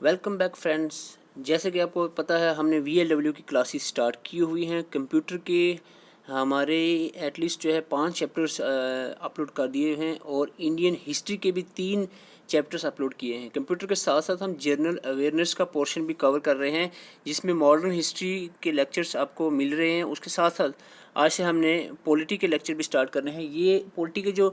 Welcome back friends. जैसे कि आपको पता है हमने VLW की क्लासेस स्टार्ट की हुई हैं। कंप्यूटर के हमारे एटलीस्ट जो है 5 चैप्टर्स अपलोड कर दिए हैं और इंडियन हिस्ट्री के भी 3 चैप्टर्स अपलोड किए हैं। कंप्यूटर के साथ साथ हम जनरल अवेयरनेस का पोर्शन भी कवर कर रहे हैं, जिसमें मॉडर्न हिस्ट्री के लेक्चर्स आपको मिल रहे हैं। उसके साथ साथ आज से हमने पॉलिटी के लेक्चर भी स्टार्ट करने हैं। ये पॉलिटी के जो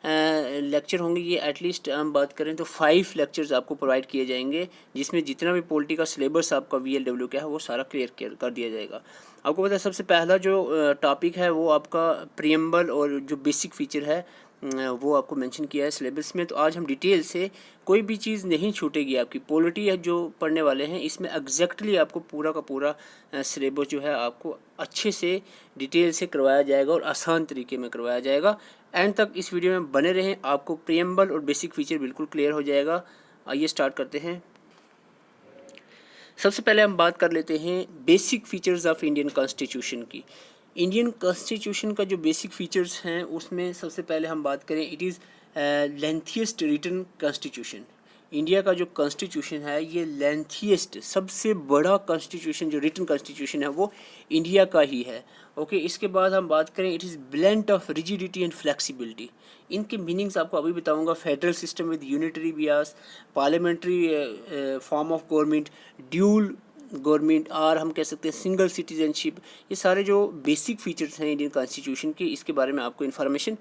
लेक्चर होंगे ये एटलीस्ट हम बात करें तो 5 लेक्चर्स आपको प्रोवाइड किए जाएंगे, जिसमें जितना भी पॉलिटी का सिलेबस आपका VLW का है वो सारा क्लियर कर दिया जाएगा। आपको पता है सबसे पहला जो टॉपिक है वो आपका प्रीएम्बल और जो बेसिक फीचर है वो आपको मेंशन किया है सिलेबस में। तो आज हम डिटेल से कोई भी चीज़ नहीं छूटेगी आपकी। पॉलिटी है जो पढ़ने वाले हैं इसमें एग्जैक्टली आपको पूरा का पूरा सिलेबस जो है आपको अच्छे से डिटेल से करवाया जाएगा और आसान तरीके में करवाया जाएगा। एंड तक इस वीडियो में बने रहें, आपको प्रीएम्बल और बेसिक फीचर बिल्कुल क्लियर हो जाएगा। आइए स्टार्ट करते हैं। सबसे पहले हम बात कर लेते हैं basic features of Indian constitution की। इंडियन कॉन्स्टिट्यूशन का जो बेसिक फीचर्स हैं उसमें सबसे पहले हम बात करें, it is lengthiest written constitution. India का जो कॉन्स्टिट्यूशन है ये लेंथीएस्ट सबसे बड़ा कॉन्स्टिट्यूशन जो रिटन कॉन्स्टिट्यूशन है वो इंडिया का ही है। ओके, इसके बाद हम बात करें, it is blend of rigidity and flexibility. इनके मीनिंग्स आपको अभी बताऊंगा। Federal system with unitary Beas, parliamentary form of government, dual government, और हम कह सकते हैं सिंगल सिटीजनशिप। ये सारे जो बेसिक फीचर्स हैं इंडियन कॉन्स्टिट्यूशन के, इसके बारे में आपको इन्फॉर्मेशन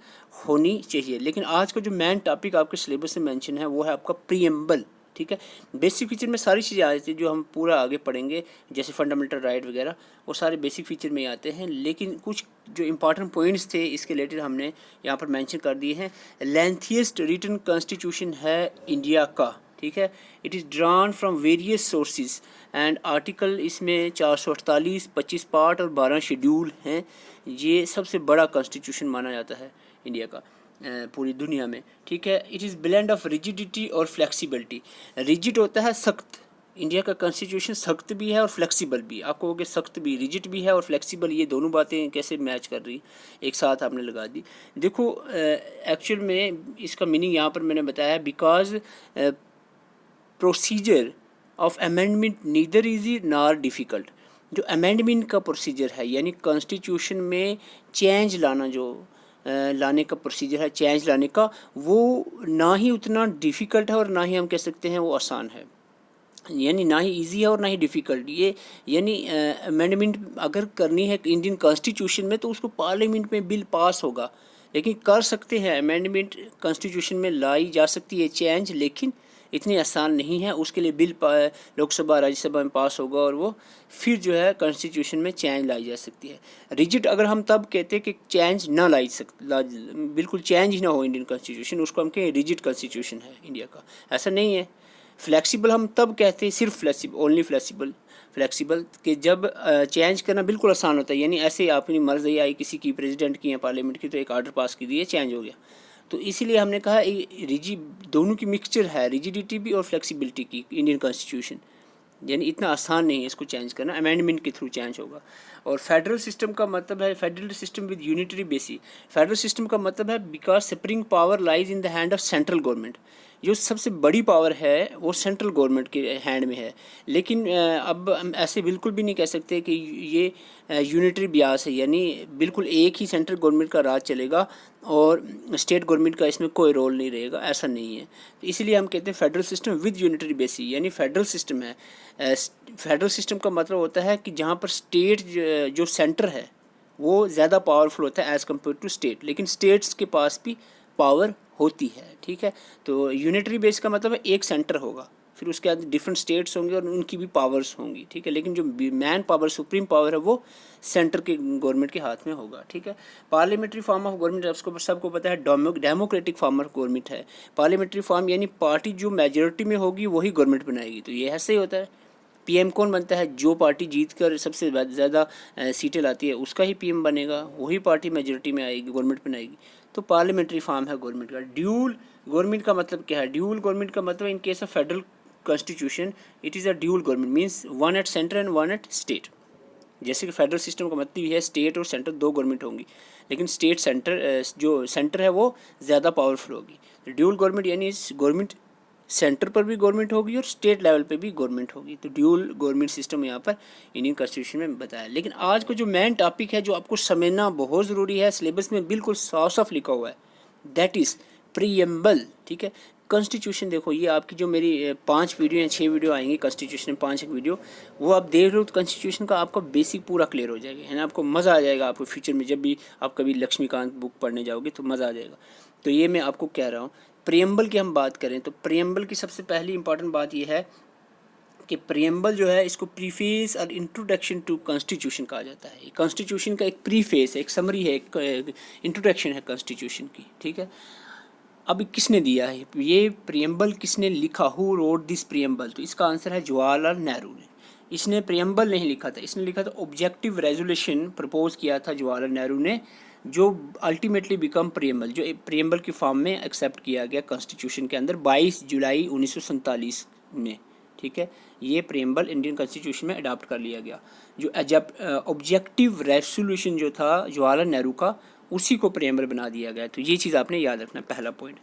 होनी चाहिए। लेकिन आज का जो मेन टॉपिक आपके सिलेबस में मेंशन है वो है आपका प्रीएम्बल। ठीक है, बेसिक फीचर में सारी चीज़ें आ जाती है जो हम पूरा आगे पढ़ेंगे, जैसे फंडामेंटल राइट वगैरह, वो सारे बेसिक फीचर में ही आते हैं। लेकिन कुछ जो इंपॉर्टेंट पॉइंट्स थे इसके रिलेटेड हमने यहाँ पर मेंशन कर दिए हैं। लेंथीएस्ट रिटन कॉन्स्टिट्यूशन है इंडिया का। ठीक है, it is drawn from various sources and article इसमें 448, 25 पार्ट और 12 शेड्यूल हैं। ये सबसे बड़ा कॉन्स्टिट्यूशन माना जाता है इंडिया का पूरी दुनिया में। ठीक है, it is blend of rigidity और फ्लेक्सिबिलिटी। रिजिड होता है सख्त, इंडिया का कॉन्स्टिट्यूशन सख्त भी है और फ्लेक्सिबल भी। आपको हो गया सख्त भी, रिजिड भी है और फ्लेक्सिबल, ये दोनों बातें कैसे मैच कर रही एक साथ आपने लगा दी। देखो एक्चुअल में इसका मीनिंग यहाँ पर मैंने बताया, because procedure of amendment neither easy nor difficult. जो अमेंडमेंट का प्रोसीजर है यानी कॉन्स्टिट्यूशन में चेंज लाना, जो लाने का प्रोसीजर है चेंज लाने का, वो ना ही उतना डिफ़िकल्ट है और ना ही हम कह सकते हैं वो आसान है। यानी ना ही इजी है और ना ही डिफ़िकल्ट। ये यानी अमेंडमेंट अगर करनी है इंडियन कॉन्स्टिट्यूशन में तो उसको पार्लियामेंट में बिल पास होगा, लेकिन कर सकते हैं अमेंडमेंट, कॉन्स्टिट्यूशन में लाई जा सकती है चेंज, लेकिन इतनी आसान नहीं है। उसके लिए बिल लोकसभा राज्यसभा में पास होगा और वो फिर जो है कॉन्स्टिट्यूशन में चेंज लाई जा सकती है। रिजिड अगर हम तब कहते हैं कि चेंज ना बिल्कुल चेंज ही ना हो इंडियन कॉन्स्टिट्यूशन, उसको हम कहें रिजिड कॉन्स्टिट्यूशन है इंडिया का। ऐसा नहीं है। फ्लेक्सिबल हम तब कहते हैं, सिर्फ फ्लेक्सिबल, ओनली फ्लेक्सिबल कि जब चेंज करना बिल्कुल आसान होता है। यानी ऐसे अपनी मर्जी आई किसी की, प्रेसिडेंट की या पार्लियामेंट की, तो एक ऑर्डर पास की दिए, चेंज हो गया। तो इसीलिए हमने कहा दोनों की मिक्सचर है, रिजिडिटी भी और फ्लेक्सिबिलिटी की इंडियन कॉन्स्टिट्यूशन। यानी इतना आसान नहीं है इसको चेंज करना, अमेंडमेंट के थ्रू चेंज होगा। और फेडरल सिस्टम का मतलब है federal system with unitary basis. Federal system का मतलब है because supreme power lies in the hand of central government. जो सबसे बड़ी पावर है वो सेंट्रल गवर्नमेंट के हैंड में है। लेकिन अब हम ऐसे बिल्कुल भी नहीं कह सकते कि ये यूनिटरी बियास है, यानी बिल्कुल एक ही सेंट्रल गवर्नमेंट का राज चलेगा और स्टेट गवर्नमेंट का इसमें कोई रोल नहीं रहेगा, ऐसा नहीं है। तो इसीलिए हम कहते हैं federal system with unitary basis, यानी फेडरल सिस्टम है। फेडरल सिस्टम का मतलब होता है कि जहाँ पर स्टेट जो सेंटर है वो ज़्यादा पावरफुल होता है एज़ कम्पेयर टू स्टेट, लेकिन स्टेट्स के पास भी पावर होती है। ठीक है, तो यूनिटरी बेस का मतलब है एक सेंटर होगा, फिर उसके बाद डिफरेंट स्टेट्स होंगे और उनकी भी पावर्स होंगी। ठीक है, लेकिन जो मैन पावर, सुप्रीम पावर है वो सेंटर के गवर्नमेंट के हाथ में होगा। ठीक है, पार्लियामेंट्री फॉर्म ऑफ गवर्नमेंट सबको पता है डेमोक्रेटिक फॉर्म ऑफ गवर्नमेंट है। पार्लियामेंट्री फॉर्म यानी पार्टी जो मेजोरिटी में होगी वही गवर्नमेंट बनाएगी। तो ये ऐसे ही होता है। पीएम कौन बनता है? जो पार्टी जीत कर सबसे ज़्यादा सीटें लाती है उसका ही पीएम बनेगा, वही पार्टी मेजोरिटी में आएगी, गवर्नमेंट बनाएगी। तो पार्लियामेंट्री फॉर्म है गवर्नमेंट का। ड्यूल गवर्नमेंट का मतलब क्या है? ड्यूल गवर्नमेंट का मतलब in case of federal constitution it is a dual government, means one at centre and one at state. जैसे कि फेडरल सिस्टम का मतलब ये है स्टेट और सेंटर दो गवर्नमेंट होंगी, लेकिन स्टेट सेंटर जो सेंटर है वो ज़्यादा पावरफुल होगी। ड्यूल गवर्नमेंट यानी गवर्नमेंट सेंटर पर भी गवर्नमेंट होगी और स्टेट लेवल पे भी गवर्नमेंट होगी। तो ड्यूल गवर्नमेंट सिस्टम यहाँ पर इंडियन कॉन्स्टिट्यूशन में बताया। लेकिन आज का जो मेन टॉपिक है जो आपको समझना बहुत ज़रूरी है, सिलेबस में बिल्कुल साफ साफ लिखा हुआ है, दैट इज़ प्रीएम्बल। ठीक है, कॉन्स्टिट्यूशन देखो, ये आपकी जो मेरी 5 वीडियो या 6 वीडियो आएंगी कॉन्स्टिट्यूशन में, 5 एक वीडियो, वो आप देख रहे हो तो कॉन्स्टिट्यूशन का आपका बेसिक पूरा क्लियर हो जाएगा, है ना। आपको मज़ा आ जाएगा, आपको फ्यूचर में जब भी आप कभी लक्ष्मीकांत बुक पढ़ने जाओगे तो मज़ा आ जाएगा। तो ये मैं आपको कह रहा हूँ। प्रीएम्बल की हम बात करें तो प्रीएम्बल की सबसे पहली इंपॉर्टेंट बात ये है कि प्रीएम्बल जो है इसको प्रीफेस और इंट्रोडक्शन टू कॉन्स्टिट्यूशन कहा जाता है। कॉन्स्टिट्यूशन का एक प्रीफेस है, एक समरी है, एक इंट्रोडक्शन है कॉन्स्टिट्यूशन की। ठीक है, अब किसने दिया है ये प्रीएम्बल, किसने लिखा, हु रोड दिस प्रीएम्बल? तो इसका आंसर है जवाहरलाल नेहरू ने। इसने प्रीएम्बल नहीं लिखा था, इसने लिखा था ऑब्जेक्टिव रेजोल्यूशन प्रपोज किया था जवाहरलाल नेहरू ने, जो अल्टीमेटली बिकम प्रीएम्बल, जो प्रीएम्बल की फॉर्म में एक्सेप्ट किया गया कॉन्स्टिट्यूशन के अंदर 22 जुलाई 1947 में। ठीक है, ये प्रीएम्बल इंडियन कॉन्स्टिट्यूशन में अडॉप्ट कर लिया गया। जो जब ऑब्जेक्टिव रेजोल्यूशन जो था जवाहरलाल नेहरू का, उसी को प्रीएम्बल बना दिया गया। तो ये चीज़ आपने याद रखना, पहला पॉइंट।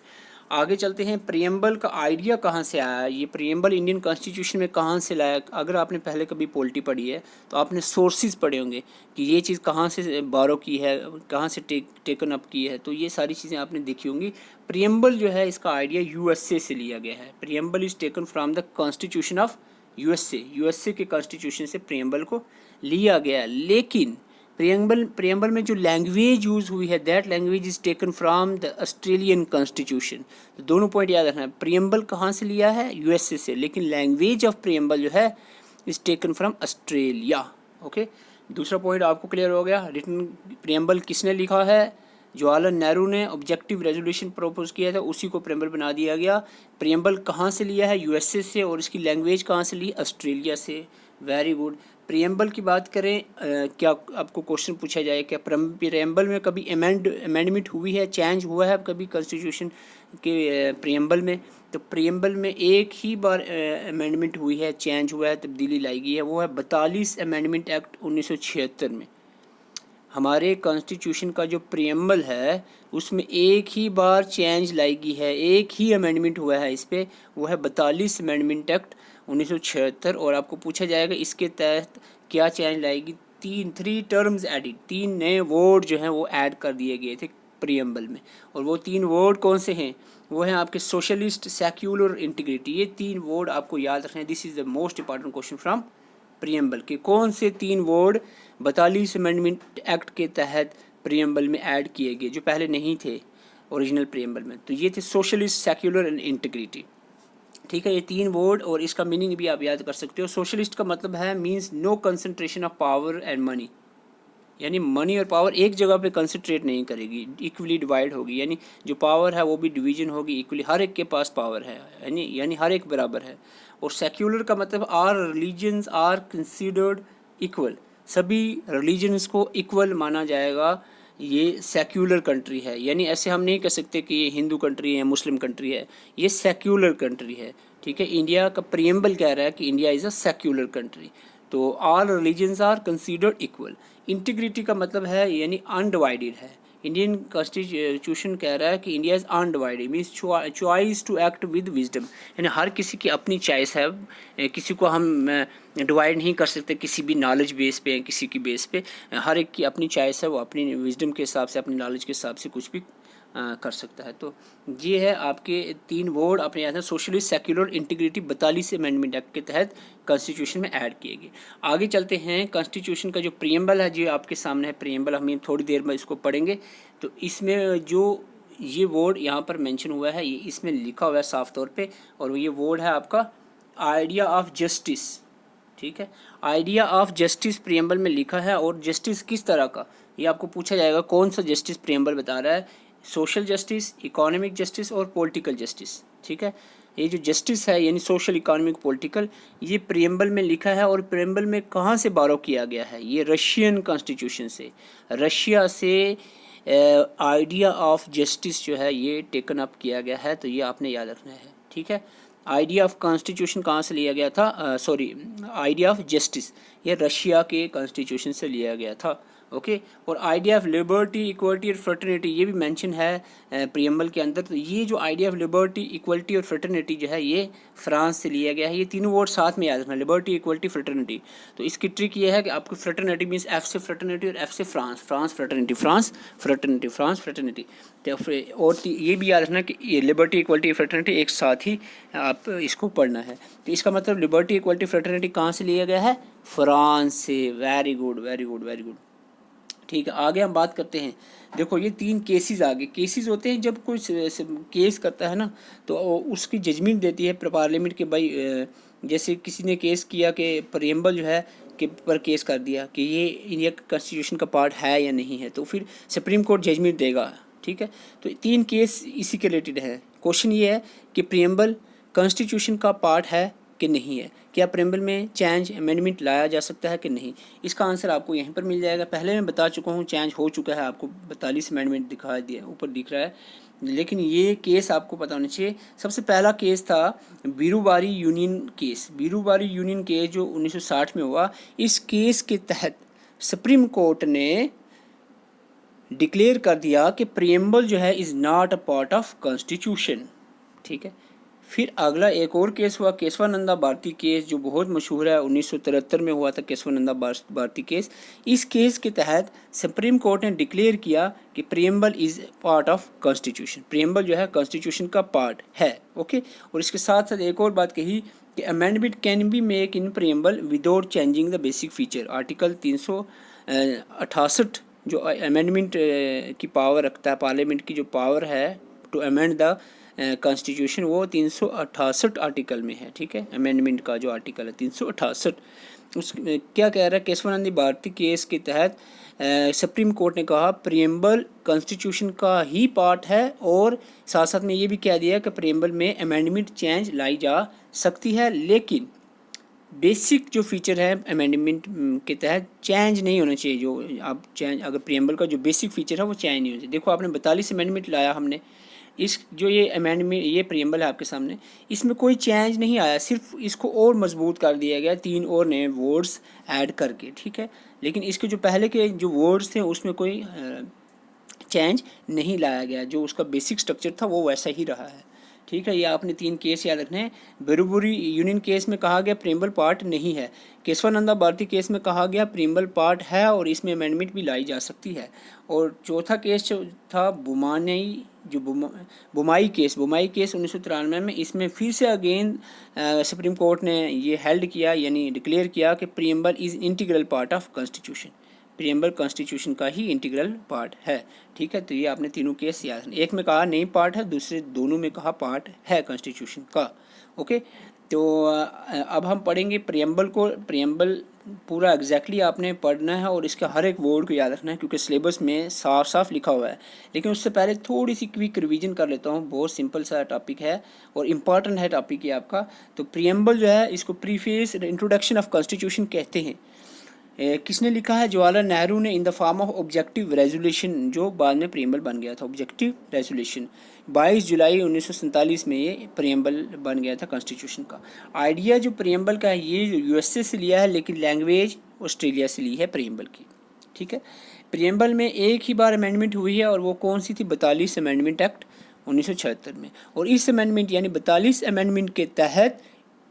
आगे चलते हैं, प्रीएम्बल का आइडिया कहाँ से आया, ये प्रीएम्बल इंडियन कॉन्स्टिट्यूशन में कहाँ से लाया। अगर आपने पहले कभी पॉलिटी पढ़ी है तो आपने सोर्सेज पढ़े होंगे कि ये चीज़ कहाँ से बारो की है, कहाँ से टेकन अप की है, तो ये सारी चीज़ें आपने देखी होंगी। प्रीएम्बल जो है इसका आइडिया यूएसए से लिया गया है। Preamble is taken from the constitution of USA के कॉन्स्टिट्यूशन से प्रीएम्बल को लिया गया। लेकिन प्रीएम्बल में जो लैंग्वेज यूज़ हुई है, that language is taken from the Australian constitution. तो दोनों पॉइंट याद रखना है, प्रीएम्बल कहाँ से लिया है, यूएसए से, लेकिन लैंग्वेज ऑफ प्रीएम्बल जो है is taken from Australia. Okay, दूसरा पॉइंट आपको क्लियर हो गया। रिटन प्रीएम्बल किसने लिखा है, जवाहरलाल नेहरू ने ऑब्जेक्टिव रेजोल्यूशन प्रपोज किया था, उसी को प्रीएम्बल बना दिया गया। प्रीएम्बल कहाँ से लिया है, यूएसए से, और इसकी लैंग्वेज कहाँ से ली, ऑस्ट्रेलिया से। Very good. प्रीएम्बल की बात करें, क्या आपको क्वेश्चन पूछा जाए क्या प्रीएम्बल में कभी अमेंडमेंट हुई है, चेंज हुआ है कभी कॉन्स्टिट्यूशन के प्रीएम्बल में? तो प्रीएम्बल में एक ही बार अमेंडमेंट हुई है, चेंज हुआ है, तब्दीली लाई गई है, वो है 42 अमेंडमेंट एक्ट 1976 में। हमारे कॉन्स्टिट्यूशन का जो प्रीएम्बल है उसमें एक ही बार चेंज लाई गई है, एक ही अमेंडमेंट हुआ है इस पर, वो है 42 अमेंडमेंट एक्ट 1976। और आपको पूछा जाएगा इसके तहत क्या चेंज लाएगी, 3 टर्म्स एडिड, 3 नए वर्ड जो हैं वो ऐड कर दिए गए थे प्रीएम्बल में। और वो 3 वर्ड कौन से हैं, वो हैं आपके सोशलिस्ट, सेक्युलर, इंटीग्रिटी। ये 3 वर्ड आपको याद रखना है। This is the most important question from preamble के कौन से 3 वर्ड 42 अमेंडमेंट एक्ट के तहत प्रीएम्बल में ऐड किए गए जो पहले नहीं थे ओरिजिनल प्रीएम्बल में। तो ये थे सोशलिस्ट, सेक्युलर एंड इंटीग्रिटी। ठीक है, ये 3 वर्ड, और इसका मीनिंग भी आप याद कर सकते हो। सोशलिस्ट का मतलब है means no concentration of power and money, यानी मनी और पावर एक जगह पे कंसंट्रेट नहीं करेगी, इक्वली डिवाइड होगी, यानी जो पावर है वो भी डिवीजन होगी इक्वली, हर एक के पास पावर है, यानी हर एक बराबर है। और सेक्युलर का मतलब are religions are considered equal, सभी रिलीजन्स को इक्वल माना जाएगा, ये सेक्युलर कंट्री है। यानी ऐसे हम नहीं कह सकते कि ये हिंदू कंट्री है, मुस्लिम कंट्री है, ये सेक्युलर कंट्री है। ठीक है, इंडिया का प्रीएम्बल कह रहा है कि India is a secular country. तो all religions are considered equal. Integrity का मतलब है यानी अनडिवाइडेड है। इंडियन कॉन्स्टिट्यूशन कह रहा है कि India is undivided, means choice to act with wisdom, यानी हर किसी की अपनी चॉइस है, किसी को हम डिवाइड नहीं कर सकते किसी भी नॉलेज बेस पे, किसी की बेस पे, हर एक की अपनी चॉइस है, वो अपनी विजडम के हिसाब से, अपनी नॉलेज के हिसाब से कुछ भी कर सकता है। तो ये है आपके 3 वर्ड अपने याद है, socialist, secular, integrity, 42 amendment act के तहत कॉन्स्टिट्यूशन में ऐड किए गए। आगे चलते हैं, कॉन्स्टिट्यूशन का जो प्रीएम्बल है जो आपके सामने है प्रीएम्बल, हम थोड़ी देर में इसको पढ़ेंगे। तो इसमें जो ये वर्ड यहाँ पर मेंशन हुआ है, ये इसमें लिखा हुआ है साफ तौर पे, और ये वर्ड है आपका आइडिया ऑफ जस्टिस। ठीक है, आइडिया ऑफ जस्टिस प्रीएम्बल में लिखा है। और जस्टिस किस तरह का, ये आपको पूछा जाएगा कौन सा जस्टिस प्रीएम्बल बता रहा है, सोशल जस्टिस, इकोनॉमिक जस्टिस और पॉलिटिकल जस्टिस। ठीक है, ये जो जस्टिस है यानी सोशल, इकोनॉमिक, पॉलिटिकल, ये प्रीएम्बल में लिखा है। और प्रीएम्बल में कहाँ से बारो किया गया है, ये रशियन कॉन्स्टिट्यूशन से, रशिया से आइडिया ऑफ जस्टिस जो है ये टेकन अप किया गया है। तो ये आपने याद रखना है। ठीक है, आइडिया ऑफ कॉन्स्टिट्यूशन कहाँ से लिया गया था, आइडिया ऑफ जस्टिस ये रशिया के कॉन्स्टिट्यूशन से लिया गया था। ओके। और आइडिया ऑफ लिबर्टी, इक्वलिटी और फ्रेटर्निटी ये भी मेंशन है प्रियम्बल के अंदर। तो ये जो आइडिया ऑफ लिबर्टी, इक्वलिटी और फ्रेटर्निटी जो है ये फ्रांस से लिया गया है। ये तीनों वर्ड साथ में याद रखना, लिबर्टी, इक्वलिटी, फ्रेटर्निटी। तो इसकी ट्रिक ये है कि आपको फ्रेटर्निटी मीन्स एफ से फ्रेटर्निटी और एफ से France, France fraternity, France fraternity, France fraternity. तो और ये भी याद रखना कि ये लिबर्टी, इक्वलिटी, फ्रेटर्निटी एक साथ ही आप इसको पढ़ना है। तो इसका मतलब लिबर्टी, इक्वलिटी, फ्रेटर्निटी कहाँ से लिया गया है? फ्रांस से। Very good, very good, very good. ठीक है, आगे हम बात करते हैं। देखो ये 3 केसेस आगे, केसेस होते हैं जब कोई केस करता है ना, तो उसकी जजमेंट देती है पार्लियामेंट के भाई जैसे किसी ने केस किया कि प्रियम्बल जो है के पर केस कर दिया कि ये इंडिया कॉन्स्टिट्यूशन का पार्ट है या नहीं है, तो फिर सुप्रीम कोर्ट जजमेंट देगा। ठीक है, तो 3 केस इसी के रिलेटेड है। क्वेश्चन ये है कि प्रियम्बल कॉन्स्टिट्यूशन का पार्ट है कि नहीं है, क्या प्रियम्बल में चेंज अमेंडमेंट लाया जा सकता है कि नहीं। इसका आंसर आपको यहीं पर मिल जाएगा। पहले मैं बता चुका हूँ चेंज हो चुका है, आपको 42 अमेंडमेंट दिखा दिया, ऊपर दिख रहा है, लेकिन ये केस आपको पता होना चाहिए। सबसे पहला केस था Berubari union case. Berubari union case जो 1960 में हुआ, इस केस के तहत सुप्रीम कोर्ट ने डिक्लेयर कर दिया कि प्रियम्बल जो है is not a part of constitution. ठीक है, फिर अगला एक और केस हुआ, केशवानंदा भारती केस, जो बहुत मशहूर है, 1973 में हुआ था केशवानंदा भारती केस। इस केस के तहत सुप्रीम कोर्ट ने डिक्लेयर किया कि preamble is part of constitution, preamble जो है कॉन्स्टिट्यूशन का पार्ट है। ओके, और इसके साथ साथ एक और बात कही कि amendment can be make in preamble without changing the basic feature. Article 368 जो अमेंडमेंट की पावर रखता है, पार्लियामेंट की जो पावर है टू अमेंड द कॉन्स्टिट्यूशन, वो 368 आर्टिकल में है। ठीक है, अमेंडमेंट का जो आर्टिकल है 368, उस क्या कह रहा है, केशवानंद भारती केस के तहत सुप्रीम कोर्ट ने कहा प्रियम्बल कॉन्स्टिट्यूशन का ही पार्ट है, और साथ साथ में ये भी कह दिया कि प्रियम्बल में अमेंडमेंट चेंज लाई जा सकती है, लेकिन बेसिक जो फीचर है अमेंडमेंट के तहत चेंज नहीं होना चाहिए। जो आप चेंज, अगर प्रियम्बल का जो बेसिक फीचर है वो चेंज नहीं होना चाहिए। देखो आपने 42 अमेंडमेंट लाया हमने, इस जो ये अमेंडमेंट, ये प्रियम्बल है आपके सामने, इसमें कोई चेंज नहीं आया, सिर्फ इसको और मजबूत कर दिया गया 3 और नए वर्ड्स ऐड करके। ठीक है, लेकिन इसके जो पहले के जो वर्ड्स थे उसमें कोई चेंज नहीं लाया गया, जो उसका बेसिक स्ट्रक्चर था वो वैसा ही रहा है। ठीक है, ये आपने 3 केस याद रखने हैं। बीरूबारी यूनियन केस में कहा गया प्रियम्बल पार्ट नहीं है, केशवानंदा भारती केस में कहा गया प्रियम्बल पार्ट है और इसमें अमेंडमेंट भी लाई जा सकती है। और चौथा केस जो था बुमाई केस 1993 में, इसमें फिर से अगेन सुप्रीम कोर्ट ने ये हेल्ड किया, यानी डिक्लेयर किया कि preamble is integral part of constitution, preamble constitution का ही इंटीग्रल पार्ट है। ठीक है, तो ये आपने तीनों केस याद रखने, एक में कहा नहीं पार्ट है, दूसरे दोनों में कहा पार्ट है कॉन्स्टिट्यूशन का। ओके, तो अब हम पढ़ेंगे प्रियम्बल को। प्रियम्बल पूरा एग्जैक्टली आपने पढ़ना है और इसका हर एक वर्ड को याद रखना है, क्योंकि सिलेबस में साफ साफ लिखा हुआ है। लेकिन उससे पहले थोड़ी सी क्विक रिवीजन कर लेता हूँ, बहुत सिंपल सा टॉपिक है और इम्पॉर्टेंट है टॉपिक ये आपका। तो प्रियम्बल जो है इसको प्रीफेस, इंट्रोडक्शन ऑफ कॉन्स्टिट्यूशन कहते हैं। किसने लिखा है? जवाहरलाल नेहरू ने, in the form of objective resolution, जो बाद में प्रियम्बल बन गया था। ऑब्जेक्टिव रेजोल्यूशन 22 जुलाई 1947 में ये प्रियम्बल बन गया था कॉन्स्टिट्यूशन का। आइडिया जो प्रियम्बल का है ये यूएसए से लिया है, लेकिन लैंग्वेज ऑस्ट्रेलिया से ली है प्रियम्बल की। ठीक है, प्रियम्बल में एक ही बार अमेंडमेंट हुई है और वो कौन सी थी? 42 अमेंडमेंट एक्ट 1976 में। और इस अमेंडमेंट यानी 42 अमेंडमेंट के तहत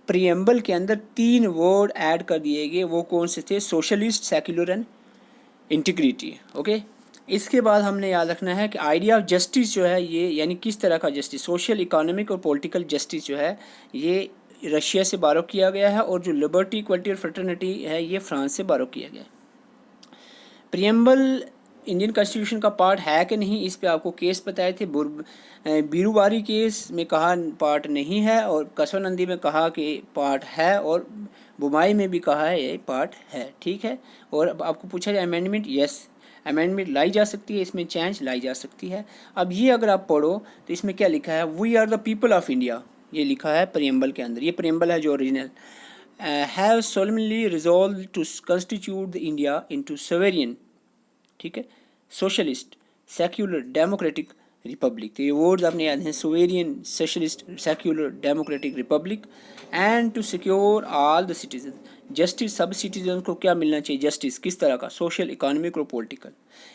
प्रियम्बल के अंदर 3 वर्ड ऐड कर दिए गए, वो कौन से थे? Socialist, secular and integrity. Okay, इसके बाद हमने याद रखना है कि आइडिया ऑफ जस्टिस जो है ये, यानी किस तरह का जस्टिस, सोशल, इकोनॉमिक और पॉलिटिकल जस्टिस जो है ये रशिया से बारो किया गया है, और जो लिबर्टी, इक्वलिटी और फ्रेटर्निटी है ये फ्रांस से बारो किया गया है। प्रियम्बल इंडियन कॉन्स्टिट्यूशन का पार्ट है कि नहीं, इस पे आपको केस बताए थे। बीरूबारी केस में कहा पार्ट नहीं है, और केशवानंदी में कहा कि पार्ट है, और बुमाई में भी कहा है ये पार्ट है। ठीक है, और अब आपको पूछा जाए अमेंडमेंट, यस अमेंडमेंट लाई जा सकती है, इसमें चेंज लाई जा सकती है। अब ये अगर आप पढ़ो तो इसमें क्या लिखा है? We are the people of India, ये लिखा है प्रियम्बल के अंदर। ये प्रियम्बल है जो original. Have solemnly resolve to constitute the India into sovereign, ठीक है, सोशलिस्ट, सेक्युलर, डेमोक्रेटिक रिपब्लिक। तो ये वर्ड्स आपने याद हैं, sovereign, socialist, secular, democratic republic, and to secure all the citizen, justice, सब सिटीजन को क्या मिलना चाहिए, जस्टिस किस तरह का, सोशल, इकोनॉमिक और पॉलिटिकल।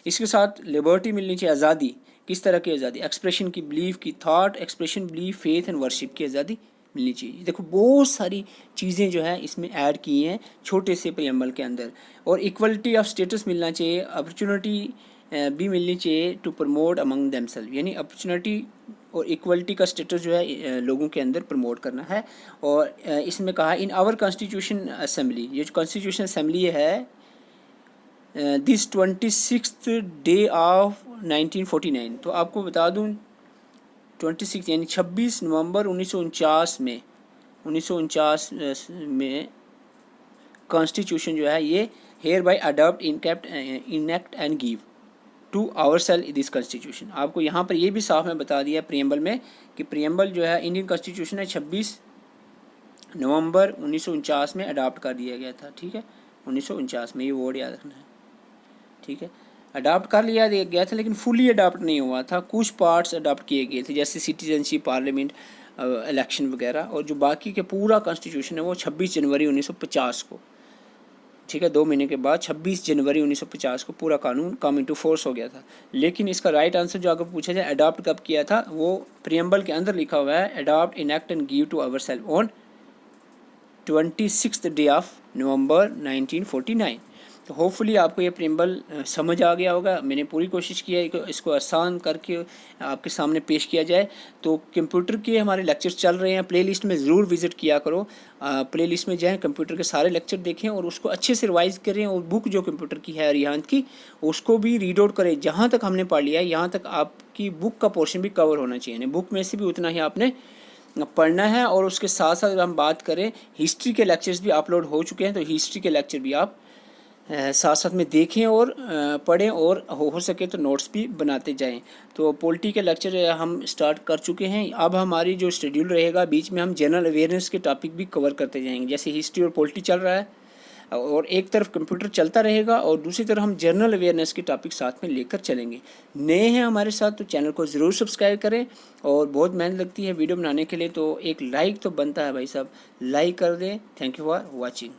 इसके साथ लिबर्टी मिलनी चाहिए, आज़ादी, किस तरह की आज़ादी, एक्सप्रेशन की, बिलीफ की, thought expression, belief, faith and worship की आज़ादी मिलनी चाहिए। देखो बहुत सारी चीज़ें जो है इसमें ऐड की हैं छोटे से प्रियम्बल के अंदर। और इक्वलिटी ऑफ स्टेटस मिलना चाहिए, अपॉर्चुनिटी भी मिलनी चाहिए टू प्रमोट अमंग देमसेल्फ, यानी अपॉर्चुनिटी और इक्वलिटी का स्टेटस जो है लोगों के अंदर प्रमोट करना है। और इसमें कहा इन आवर कॉन्स्टिट्यूशन असेंबली, ये जो कॉन्स्टिट्यूशन असेंबली है दिस 26th डे ऑफ 1949, तो आपको बता दूं 26 यानी 26 नवंबर 1949 में 1949 में कॉन्स्टिट्यूशन जो है ये hereby adopt enact and give to our self this constitution. आपको यहाँ पर ये भी साफ में बता दिया प्रियम्बल में कि प्रियम्बल जो है इंडियन कॉन्स्टिट्यूशन है 26 नवंबर 1949 में अडॉप्ट कर दिया गया था। ठीक है, 1949 में, ये वर्ड याद रखना है। ठीक है, अडॉप्ट कर लिया गया था लेकिन फुली अडॉप्ट नहीं हुआ था, कुछ पार्ट्स अडॉप्ट किए गए थे जैसे सिटीजनशिप, पार्लियामेंट, इलेक्शन वगैरह, और जो बाकी के पूरा कॉन्स्टिट्यूशन है वो 26 जनवरी 1950 को, ठीक है, 2 महीने के बाद 26 जनवरी 1950 को पूरा कानून कम इनटू फोर्स हो गया था। लेकिन इसका राइट आंसर जो अगर पूछा जाए अडॉप्ट कब किया था, वो प्रियम्बल के अंदर लिखा हुआ है, adopt, enact and give to our self on 26th day of November 1949। तो होपफुली आपको ये प्रियम्बल समझ आ गया होगा। मैंने पूरी कोशिश की है इसको आसान करके आपके सामने पेश किया जाए। तो कंप्यूटर के हमारे लेक्चर्स चल रहे हैं, प्लेलिस्ट में ज़रूर विज़िट किया करो, प्लेलिस्ट में जाएं, कंप्यूटर के सारे लेक्चर देखें और उसको अच्छे से रिवाइज करें, और बुक जो कंप्यूटर की है रिहान की उसको भी रीड आउट करें। जहाँ तक हमने पढ़ लिया है यहाँ तक आपकी बुक का पोर्शन भी कवर होना चाहिए, बुक में से भी उतना ही आपने पढ़ना है। और उसके साथ साथ अगर हम बात करें हिस्ट्री के लेक्चर्स भी अपलोड हो चुके हैं, तो हिस्ट्री के लेक्चर भी आप साथ साथ में देखें और पढ़ें, और हो सके तो नोट्स भी बनाते जाएं। तो पॉलिटी के लेक्चर हम स्टार्ट कर चुके हैं। अब हमारी जो शेड्यूल रहेगा बीच में हम जनरल अवेयरनेस के टॉपिक भी कवर करते जाएंगे, जैसे हिस्ट्री और पॉलिटी चल रहा है, और एक तरफ कंप्यूटर चलता रहेगा और दूसरी तरफ हम जनरल अवेयरनेस के टॉपिक साथ में लेकर चलेंगे। नए हैं हमारे साथ तो चैनल को ज़रूर सब्सक्राइब करें, और बहुत मेहनत लगती है वीडियो बनाने के लिए, तो एक लाइक तो बनता है भाई साहब, लाइक कर दें। Thank you for watching.